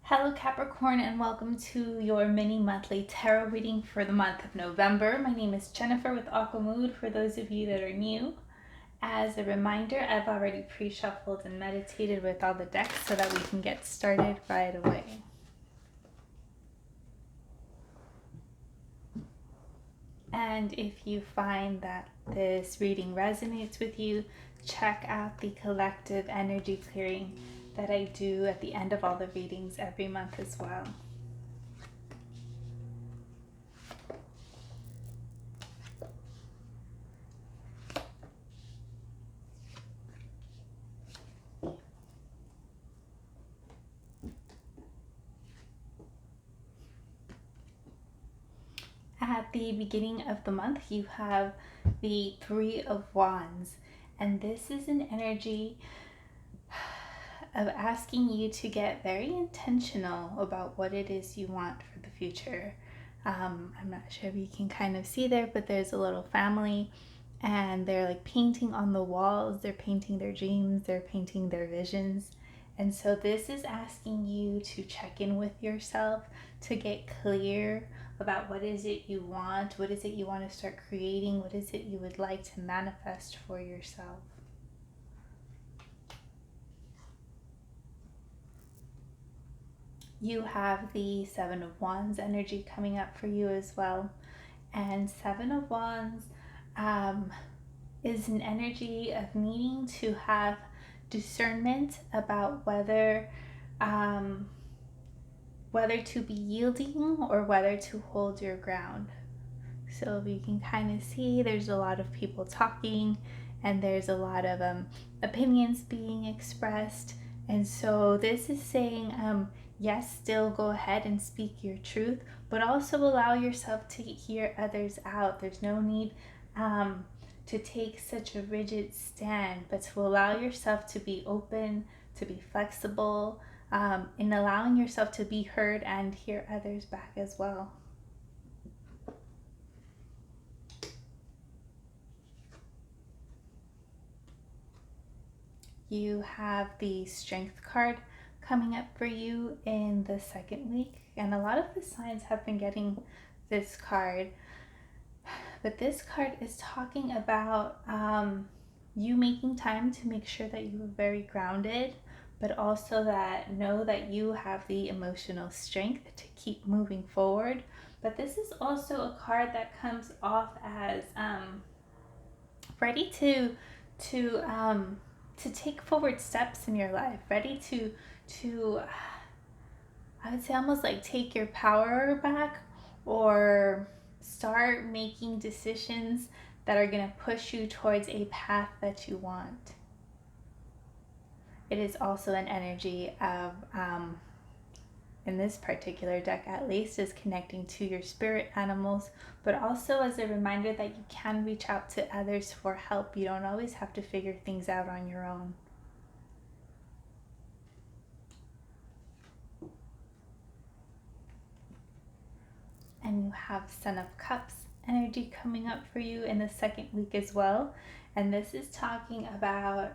Hello Capricorn, and welcome to your mini monthly tarot reading for the month of November. My name is Jennifer with Aqua Mood for those of you that are new. As a reminder, I've already pre-shuffled and meditated with all the decks so that we can get started right away. And if you find that this reading resonates with you, check out the collective energy clearing that I do at the end of all the readings every month as well. At the beginning of the month, you have the Three of Wands, and this is an energy of asking you to get very intentional about what it is you want for the future. I'm not sure if you can kind of see there, but there's a little family and they're like painting on the walls. They're painting their dreams, they're painting their visions. And so this is asking you to check in with yourself, to get clear about what is it you want, what is it you want to start creating, what is it you would like to manifest for yourself. You have the Seven of Wands energy coming up for you as well. And Seven of Wands is an energy of needing to have discernment about whether to be yielding or whether to hold your ground. So if you can kind of see, there's a lot of people talking and there's a lot of opinions being expressed. And so this is saying, yes, still go ahead and speak your truth, but also allow yourself to hear others out. There's no need to take such a rigid stand, but to allow yourself to be open, to be flexible, in allowing yourself to be heard and hear others back as well. You have the Strength card coming up for you in the second week, and a lot of the signs have been getting this card. But this card is talking about you making time to make sure that you are very grounded, but also that know that you have the emotional strength to keep moving forward. But this is also a card that comes off as ready to take forward steps in your life, ready to I would say almost like take your power back or start making decisions that are going to push you towards a path that you want. It is also an energy of, in this particular deck at least, is connecting to your spirit animals, but also as a reminder that you can reach out to others for help. You don't always have to figure things out on your own. And you have Son of Cups energy coming up for you in the second week as well. And this is talking about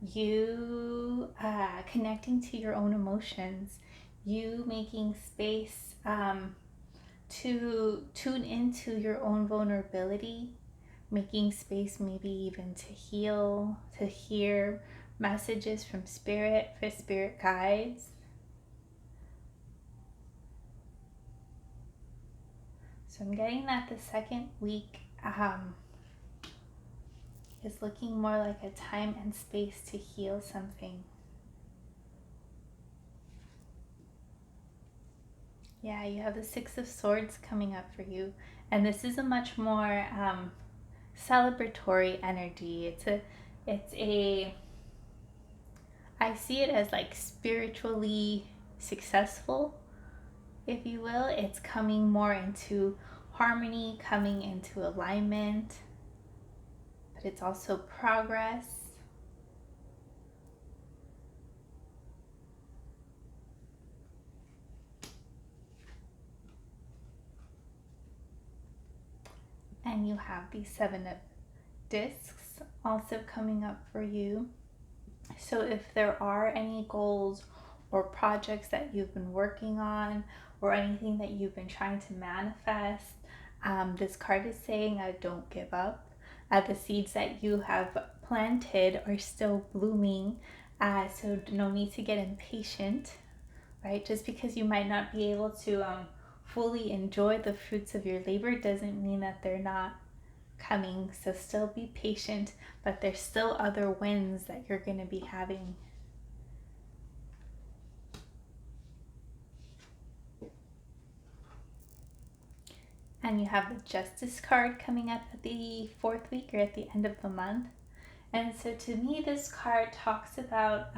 you connecting to your own emotions, you making space to tune into your own vulnerability, making space maybe even to heal, to hear messages from spirit, for spirit guides. So I'm getting that the second week is looking more like a time and space to heal something. Yeah, you have the Six of Swords coming up for you. And this is a much more celebratory energy. I see it as like spiritually successful, if you will. It's coming more into harmony, coming into alignment, but it's also progress. And you have the Seven of Discs also coming up for you. So if there are any goals or projects that you've been working on or anything that you've been trying to manifest. This card is saying, don't give up. The seeds that you have planted are still blooming, so no need to get impatient, right? Just because you might not be able to fully enjoy the fruits of your labor doesn't mean that they're not coming. So still be patient, but there's still other wins that you're going to be having. And you have the Justice card coming up at the 4th week or at the end of the month. And so to me, this card talks about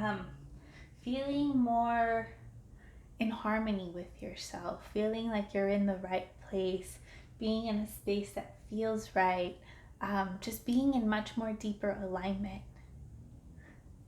feeling more in harmony with yourself, feeling like you're in the right place, being in a space that feels right, just being in much more deeper alignment,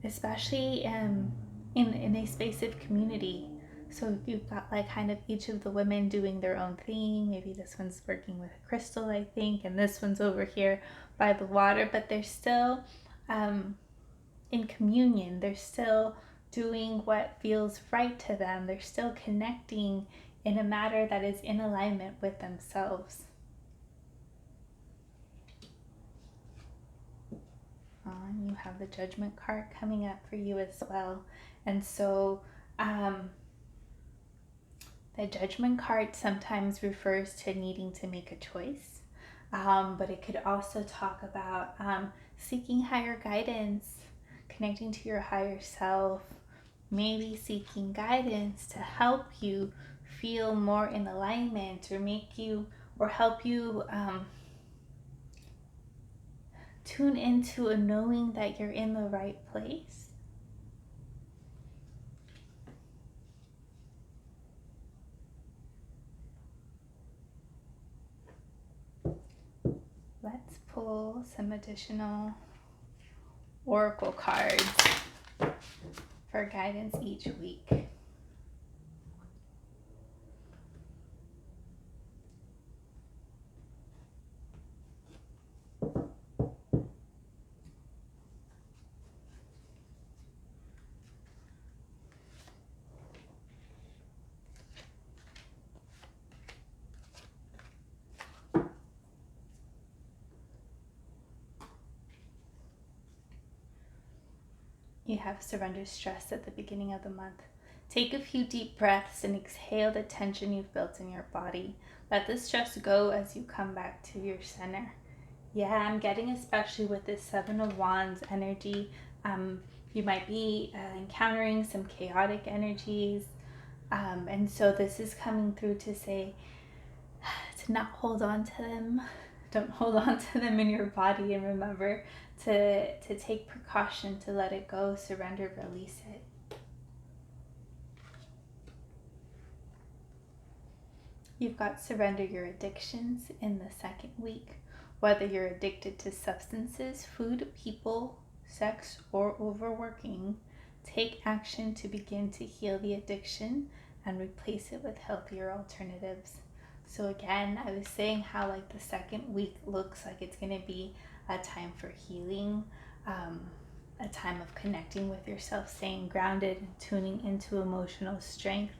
especially in a space of community. So you've got like kind of each of the women doing their own thing. Maybe this one's working with a crystal, I think, and this one's over here by the water, but they're still in communion. They're still doing what feels right to them. They're still connecting in a matter that is in alignment with themselves. And you have the Judgment card coming up for you as well. And so the Judgment card sometimes refers to needing to make a choice, but it could also talk about seeking higher guidance, connecting to your higher self, maybe seeking guidance to help you feel more in alignment, or make you or help you tune into a knowing that you're in the right place. Let's pull some additional oracle cards for guidance each week. You have surrender stress at the beginning of the month. Take a few deep breaths and exhale the tension you've built in your body. Let the stress go as you come back to your center. Yeah, I'm getting, especially with this 7 of Wands energy, you might be encountering some chaotic energies. And so this is coming through to say to not hold on to them. Don't hold on to them in your body, and remember to take precaution, to let it go, surrender, release it. You've got surrender your addictions in the 2nd week. Whether you're addicted to substances, food, people, sex, or overworking, take action to begin to heal the addiction and replace it with healthier alternatives. So again, I was saying how like the 2nd week looks like it's going to be a time for healing, a time of connecting with yourself, staying grounded, and tuning into emotional strength.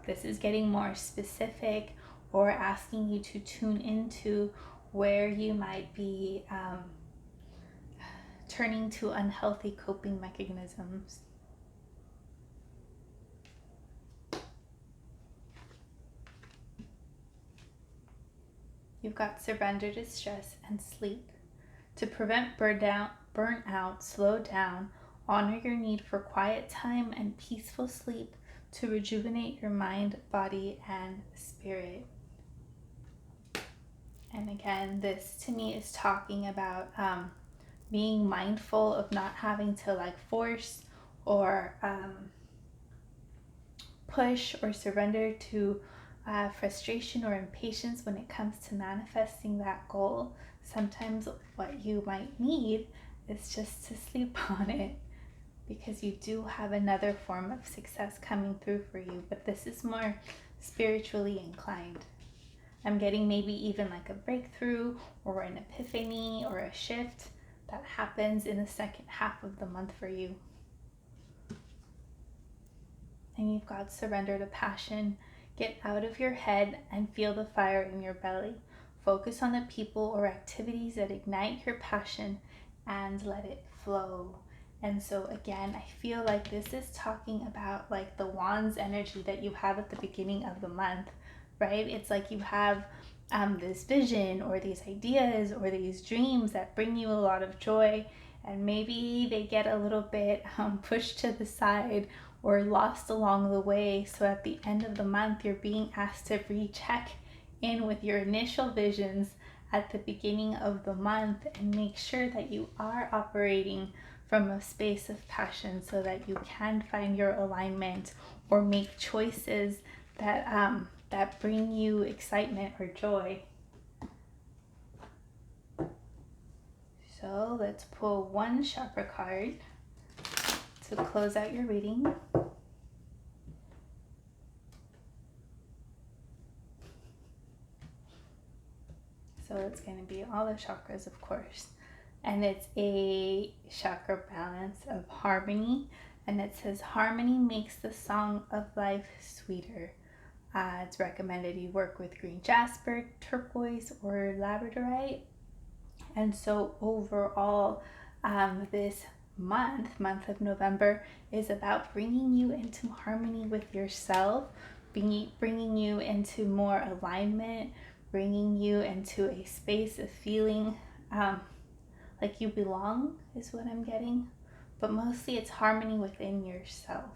This is getting more specific, or asking you to tune into where you might be turning to unhealthy coping mechanisms. You've got surrender to stress and sleep. To prevent burnout, slow down, honor your need for quiet time and peaceful sleep to rejuvenate your mind, body, and spirit. And again, this to me is talking about being mindful of not having to like force or push or surrender to frustration or impatience when it comes to manifesting that goal. Sometimes what you might need is just to sleep on it, because you do have another form of success coming through for you, but this is more spiritually inclined. I'm getting maybe even like a breakthrough or an epiphany or a shift that happens in the 2nd half of the month for you. And you've got surrender to passion. Get out of your head and feel the fire in your belly. Focus on the people or activities that ignite your passion and let it flow. And so again, I feel like this is talking about like the wands energy that you have at the beginning of the month, right? It's like you have this vision or these ideas or these dreams that bring you a lot of joy, and maybe they get a little bit pushed to the side or lost along the way. So at the end of the month, you're being asked to recheck in with your initial visions at the beginning of the month and make sure that you are operating from a space of passion so that you can find your alignment or make choices that bring you excitement or joy. So let's pull one chakra card to close out your reading. So it's going to be all the chakras, of course. And it's a chakra balance of harmony. And it says, harmony makes the song of life sweeter. It's recommended you work with green jasper, turquoise, or labradorite. And so overall, this month of November, is about bringing you into harmony with yourself, bringing you into more alignment, bringing you into a space of feeling like you belong is what I'm getting. But mostly it's harmony within yourself.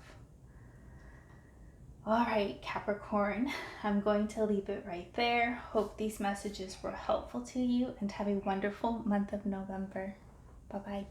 All right, Capricorn, I'm going to leave it right there. Hope these messages were helpful to you and have a wonderful month of November. Bye-bye.